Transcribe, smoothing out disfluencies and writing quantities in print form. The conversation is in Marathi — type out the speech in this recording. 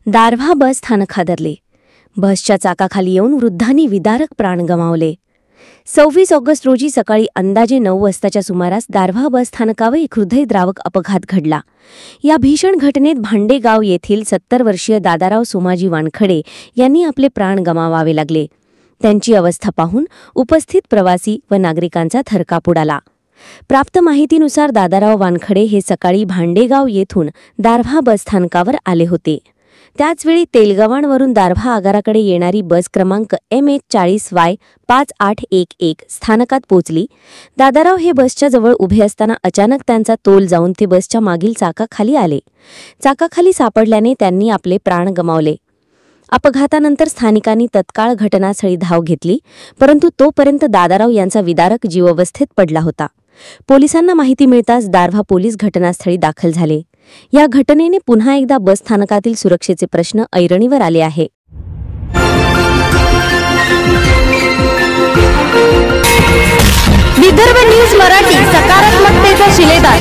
दारव्हा बस स्थानक हादरले. बसच्या चाकाखाली येऊन वृद्धांनी विदारक प्राण गमावले. 26 ऑगस्ट रोजी सकाळी अंदाजे 9 वाजताच्या सुमारास दारव्हा बस स्थानकावर एक हृदयद्रावक अपघात घडला. या भीषण घटनेत भांडेगाव येथील 70 वर्षीय दादाराव सोमाजी वानखडे यांनी आपले प्राण गमावावे लागले. त्यांची अवस्था पाहून उपस्थित प्रवासी व नागरिकांचा थरकाप उडाला. प्राप्त माहितीनुसार दादाराव वानखडे हे सकाळी भांडेगाव येथून दारव्हा बस स्थानकावर आले होते. त्याचवेळी तेलगव्हाणवरून दारव्हा आगाराकडे येणारी बस क्रमांक MH40Y5811 स्थानकात पोचली. दादाराव हे बसच्या जवळ उभे असताना अचानक त्यांचा तोल जाऊन ते बसच्या मागील चाकाखाली आले. चाकाखाली सापडल्याने त्यांनी आपले प्राण गमावले. अपघातानंतर स्थानिकांनी तत्काळ घटनास्थळी धाव घेतली, परंतु तोपर्यंत दादाराव यांचा विदारक जीवावस्थेत पडला होता. पोलिसांना माहिती मिळताच दारव्हा पोलीस घटनास्थळी दाखल झाले. या घटनेने पुन्हा एकदा बस स्थानकातील सुरक्षेचे प्रश्न ऐरणीवर आले आहे. विदर्भ न्यूज मराठी, सकारात्मकतेचा शिलेदार.